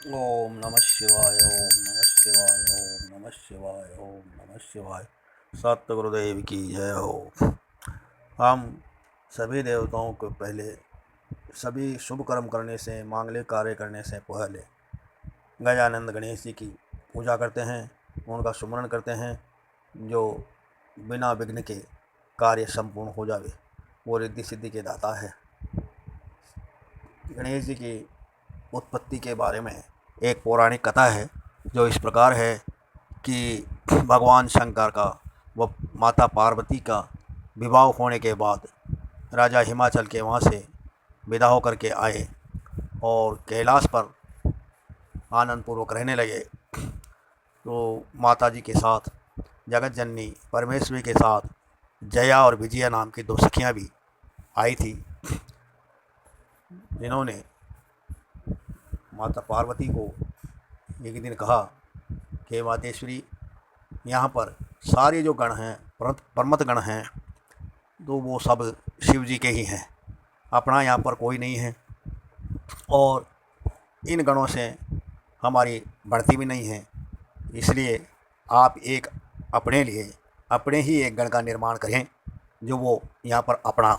ओम नमः शिवाय, ओम नमः शिवाय, ओम नमः शिवाय, ओम नमः शिवाय। सतगुरुदेव की जय हो। हम सभी देवताओं को पहले सभी शुभ कर्म करने से, मांगलिक कार्य करने से पहले गजानंद गणेश जी की पूजा करते हैं, उनका सुमरण करते हैं। जो बिना विघ्न के कार्य संपूर्ण हो जावे, वो रिद्धि सिद्धि के दाता है। गणेश जी की उत्पत्ति के बारे में एक पौराणिक कथा है, जो इस प्रकार है कि भगवान शंकर का व माता पार्वती का विवाह होने के बाद राजा हिमाचल के वहाँ से विदा होकर के आए और कैलाश पर आनंदपूर्वक रहने लगे। तो माता जी के साथ जगत जननी परमेश्वरी के साथ जया और विजया नाम की दो सखियाँ भी आई थी, जिन्होंने माता पार्वती को एक दिन कहा कि मातेश्वरी, यहाँ पर सारे जो गण हैं, परमत गण हैं, तो वो सब शिव जी के ही हैं। अपना यहाँ पर कोई नहीं है और इन गणों से हमारी बढ़ती भी नहीं है। इसलिए आप एक अपने लिए अपने ही एक गण का निर्माण करें, जो वो यहाँ पर अपना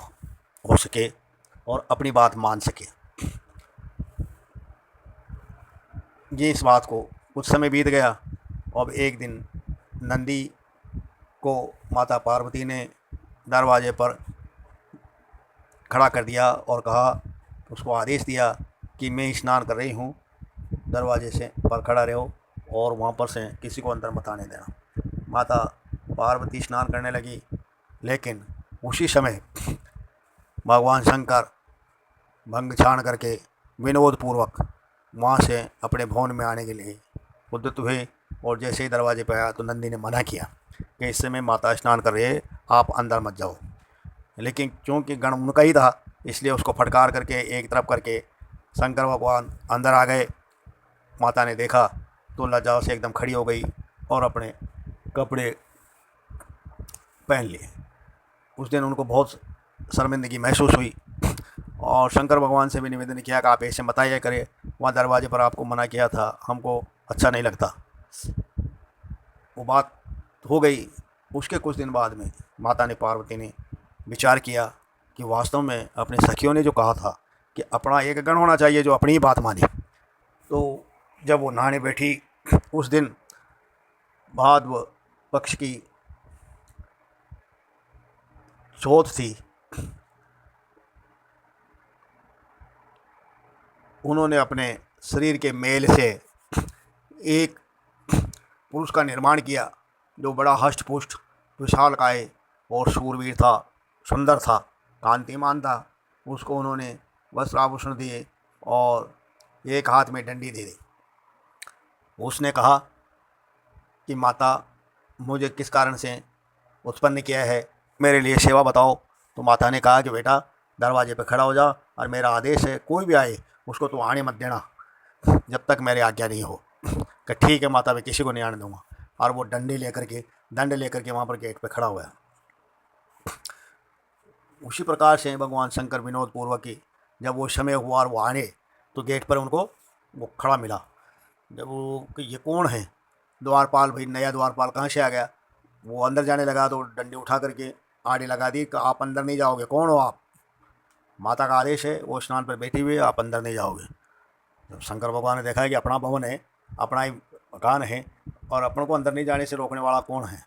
हो सके और अपनी बात मान सके। ये इस बात को कुछ समय बीत गया। अब एक दिन नंदी को माता पार्वती ने दरवाजे पर खड़ा कर दिया और कहा, उसको आदेश दिया कि मैं स्नान कर रही हूँ, दरवाजे से पर खड़ा रहो और वहाँ पर से किसी को अंदर मत आने देना। माता पार्वती स्नान करने लगी, लेकिन उसी समय भगवान शंकर भंग छान करके विनोदपूर्वक वहाँ से अपने भवन में आने के लिए उद्यत हुए। और जैसे ही दरवाजे पर आया तो नंदी ने मना किया कि इस समय माता स्नान कर रही है, आप अंदर मत जाओ। लेकिन चूँकि गण उनका ही था, इसलिए उसको फटकार करके एक तरफ करके शंकर भगवान अंदर आ गए। माता ने देखा तो लज्जा से एकदम खड़ी हो गई और अपने कपड़े पहन लिए। उस दिन उनको बहुत शर्मिंदगी महसूस हुई और शंकर भगवान से भी निवेदन किया कि आप ऐसे मत आया करें, वहाँ दरवाजे पर आपको मना किया था, हमको अच्छा नहीं लगता। वो बात हो गई। उसके कुछ दिन बाद में माता ने पार्वती ने विचार किया कि वास्तव में अपने सखियों ने जो कहा था कि अपना एक गण होना चाहिए जो अपनी ही बात माने। तो जब वो नहाने बैठी, उस दिन भाद्र पक्ष की चौथ थी। उन्होंने अपने शरीर के मेल से एक पुरुष का निर्माण किया, जो बड़ा हष्ट पुष्ट विशालकाय और शूरवीर था, सुंदर था, कांतिमान था। उसको उन्होंने वस्त्र आभूषण दिए और एक हाथ में डंडी दे दी। उसने कहा कि माता, मुझे किस कारण से उत्पन्न किया है, मेरे लिए सेवा बताओ। तो माता ने कहा कि बेटा, दरवाजे पर खड़ा हो जा और मेरा आदेश है, कोई भी आए उसको तो आने मत देना जब तक मेरी आज्ञा नहीं हो। कि ठीक है माता, मैं किसी को नहीं आने दूंगा। और वो दंड लेकर के वहाँ पर गेट पर खड़ा हुआ। उसी प्रकार से भगवान शंकर विनोद पूर्वक की जब वो समय हुआ और वो आने, तो गेट पर उनको वो खड़ा मिला। जब वो कि ये कौन है, द्वारपाल, भाई नया द्वारपाल कहाँ से आ गया। वो अंदर जाने लगा तो डंडी उठा करके आड़े लगा दी कि आप अंदर नहीं जाओगे, कौन हो आप, माता का आदेश है, वो स्नान पर बैठी हुई है, आप अंदर नहीं जाओगे। जब शंकर भगवान ने देखा है कि अपना भवन है, अपना ही मकान है और अपन को अंदर नहीं जाने से रोकने वाला कौन है,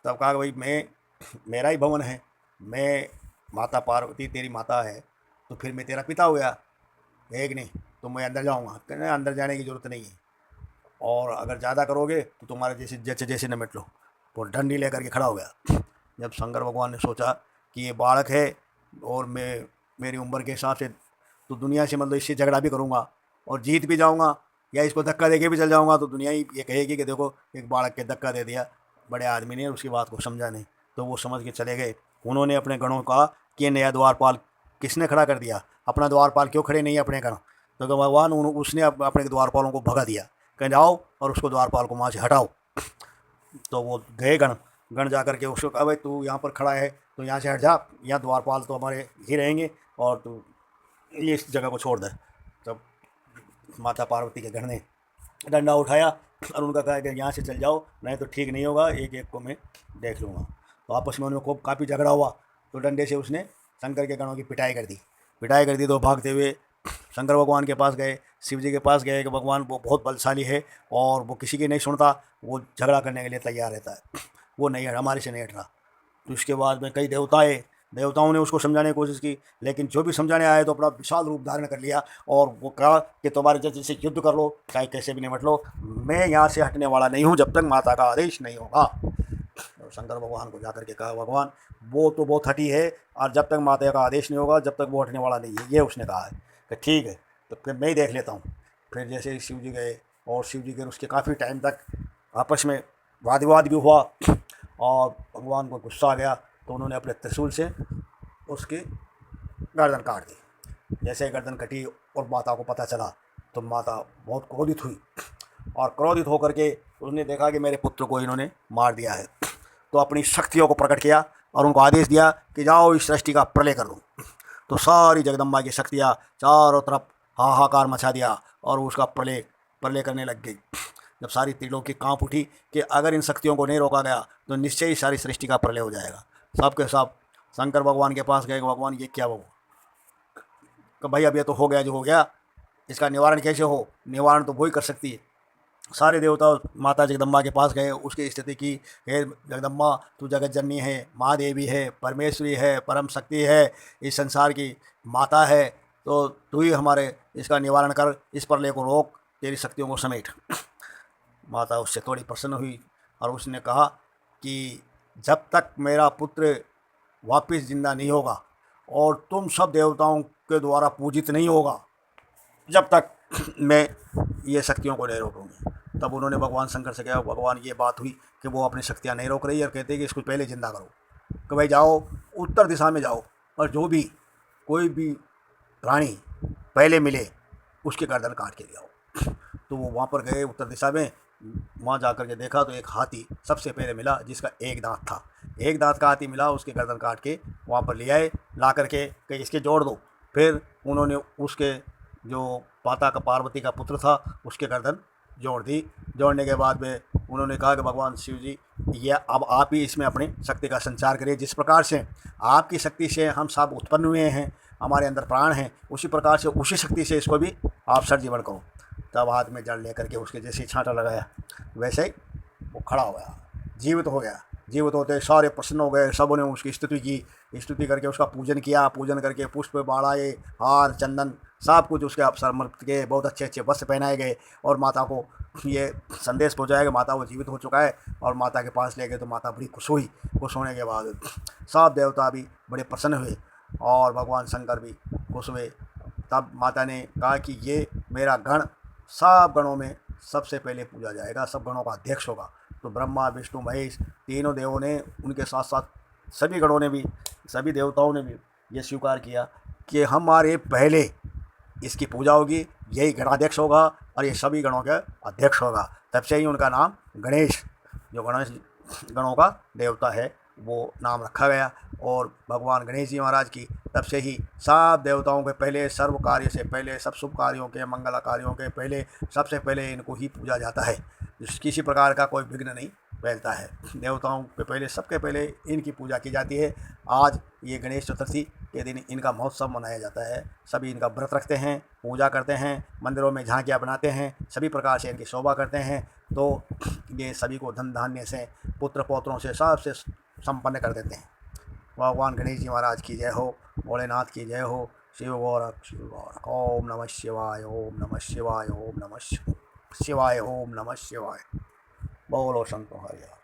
तब कहा भाई मैं, मेरा ही भवन है, मैं, माता पार्वती तेरी माता है तो फिर मैं तेरा पिता हो गया, है कि नहीं, तो मैं अंदर जाऊँगा। कहने अंदर जाने की ज़रूरत नहीं है, और अगर ज़्यादा करोगे तो तुम्हारे जैसे निपट लो। तो डंडी लेकर के खड़ा हो गया। जब शंकर भगवान ने सोचा कि ये बालक है और मैं मेरी उम्र के हिसाब से तो दुनिया से मतलब इससे झगड़ा भी करूँगा और जीत भी जाऊँगा, या इसको धक्का दे के भी चल जाऊँगा तो दुनिया ही ये कहेगी कि देखो एक बालक के धक्का दे दिया, बड़े आदमी ने उसकी बात को समझा नहीं। तो वो समझ के चले गए। उन्होंने अपने गणों का कि नया द्वारपाल किसने खड़ा कर दिया, अपना द्वारपाल क्यों खड़े नहीं है अपने गण। तो भगवान उसने अपने द्वारपालों को भगा दिया, कह जाओ और उसको द्वारपाल को वहाँ से हटाओ। तो वो गए गण, जा करके उसको कहा भाई तू यहाँ पर खड़ा है तो यहाँ से हट जा, यहाँ द्वारपाल तो हमारे ही रहेंगे और तू ये इस जगह को छोड़ दे। तब माता पार्वती के गण ने डंडा उठाया और उनका कहा कि यहाँ से चल जाओ, नहीं तो ठीक नहीं होगा, एक एक को मैं देख लूँगा। तो आपस में उनमें खूब काफ़ी झगड़ा हुआ, तो डंडे से उसने शंकर के गणों की पिटाई कर दी। पिटाई कर दी तो भागते हुए शंकर भगवान के पास गए, शिव जी के पास गए कि भगवान वो बहुत बलशाली है और वो किसी की नहीं सुनता, वो झगड़ा करने के लिए तैयार रहता है, वो नहीं हट, हमारे से नहीं हट रहा। तो उसके बाद में कई देवताओं ने उसको समझाने की कोशिश की, लेकिन जो भी समझाने आए तो अपना विशाल रूप धारण कर लिया और वो कहा कि तुम्हारे जैसे युद्ध कर लो, चाहे कैसे भी निपट लो, मैं यहाँ से हटने वाला नहीं हूँ जब तक माता का आदेश नहीं होगा। तो शंकर भगवान को जाकर के कहा, भगवान वो तो बहुत हठी है और जब तक माता का आदेश नहीं होगा जब तक वो हटने वाला नहीं है, ये उसने कहा है। कि ठीक है, तो फिर मैं ही देख लेता हूँ। फिर जैसे शिव जी गए और शिव जी के उसके काफ़ी टाइम तक आपस में वाद विवाद भी हुआ और भगवान को गुस्सा आ गया, तो उन्होंने अपने त्रिशूल से उसकी गर्दन काट दी। जैसे गर्दन कटी और माता को पता चला तो माता बहुत क्रोधित हुई और क्रोधित होकर के उसने देखा कि मेरे पुत्र को इन्होंने मार दिया है, तो अपनी शक्तियों को प्रकट किया और उनको आदेश दिया कि जाओ इस सृष्टि का प्रलय कर दो। तो सारी जगदम्बा की शक्तियाँ चारों तरफ हाहाकार मचा दिया और उसका प्रलय प्रलय करने लग गई। जब सारी त्रिलोकी कांप उठी कि अगर इन शक्तियों को नहीं रोका गया तो निश्चय ही सारी सृष्टि का प्रलय हो जाएगा। सब के सब शंकर भगवान के पास गए, भगवान ये क्या वो, कि भाई अब ये तो हो गया जो हो गया, इसका निवारण कैसे हो, निवारण तो वही कर सकती है। सारे देवता माता जगदम्बा के पास गए, उसकी स्थिति की, हे जगदम्बा तू जगत जननी है, महादेवी है, परमेश्वरी है, परम शक्ति है, इस संसार की माता है, तो तू ही हमारे इसका निवारण कर, इस प्रलय को रोक, तेरी शक्तियों को समेट। माता उससे थोड़ी प्रसन्न हुई और उसने कहा कि जब तक मेरा पुत्र वापस जिंदा नहीं होगा और तुम सब देवताओं के द्वारा पूजित नहीं होगा, जब तक मैं ये शक्तियों को नहीं रोकूंगी। तब उन्होंने भगवान शंकर से कहा, भगवान ये बात हुई कि वो अपनी शक्तियाँ नहीं रोक रही और कहते हैं कि इसको पहले जिंदा करो, कि भाई जाओ उत्तर दिशा में जाओ और जो भी कोई भी प्राणी पहले मिले उसके गर्दन काट के ले आओ। तो वो वहाँ पर गए उत्तर दिशा में, वहाँ जा कर के देखा तो एक हाथी सबसे पहले मिला जिसका एक दांत था। एक दांत का हाथी मिला, उसके गर्दन काट के वहाँ पर ले आए, ला करके कि इसके जोड़ दो। फिर उन्होंने उसके जो माता का पार्वती का पुत्र था उसके गर्दन जोड़ दी। जोड़ने के बाद में उन्होंने कहा कि भगवान शिव जी ये अब आप ही इसमें अपनी शक्ति का संचार करिए, जिस प्रकार से आपकी शक्ति से हम सब उत्पन्न हुए हैं, हमारे अंदर प्राण हैं, उसी प्रकार से उसी शक्ति से इसको भी आप सर्जीवन करो। तब हाथ में जड़ लेकर के उसके जैसे छांटा लगाया वैसे ही वो खड़ा हो गया, जीवित हो गया। जीवित होते सारे प्रसन्न हो गए, सबों ने उसकी स्तुति की, स्तुति करके उसका पूजन किया, पूजन करके पुष्प बाढ़ाए, हार चंदन सब कुछ उसके समर्पित किए, बहुत अच्छे अच्छे वस्त्र पहनाए गए और माता को ये संदेश पहुँचाया कि माता वो जीवित हो चुका है। और माता के पास ले गए तो माता बड़ी खुश हुई। खुश होने के बाद सब देवता भी बड़े प्रसन्न हुए और भगवान शंकर भी खुश हुए। तब माता ने कहा कि ये मेरा गण सब गणों में सबसे पहले पूजा जाएगा, सब गणों का अध्यक्ष होगा। तो ब्रह्मा विष्णु महेश तीनों देवों ने, उनके साथ साथ सभी गणों ने भी, सभी देवताओं ने भी ये स्वीकार किया कि हमारे पहले इसकी पूजा होगी, यही गणाध्यक्ष होगा और ये सभी गणों का अध्यक्ष होगा। तब से ही उनका नाम गणेश, जो गणेश गणों का देवता है, वो नाम रखा गया। और भगवान गणेश जी महाराज की तब से ही सब देवताओं के पहले, सर्व कार्य से पहले, सब शुभ कार्यों के, मंगल कार्यों के पहले, सबसे पहले इनको ही पूजा जाता है। किसी प्रकार का कोई विघ्न नहीं फैलता है। देवताओं के पहले, सबके पहले इनकी पूजा की जाती है। आज ये गणेश चतुर्थी के दिन इनका महोत्सव मनाया जाता है। सभी इनका व्रत रखते हैं, पूजा करते हैं, मंदिरों में झांकियाँ बनाते हैं, सभी प्रकार से इनकी शोभा करते हैं। तो ये सभी को धन धान्य से, पुत्र पौत्रों से, सबसे संपन्न कर देते हैं। भगवान गणेश जी महाराज की जय हो, भोलेनाथ की जय हो। शिव गौरख, शिव गौरख। ओम नमः शिवाय, ओम नमः शिवाय, ओम नमः शिवाय, ओम नमः शिवाय। बोलो शंकर हरिया।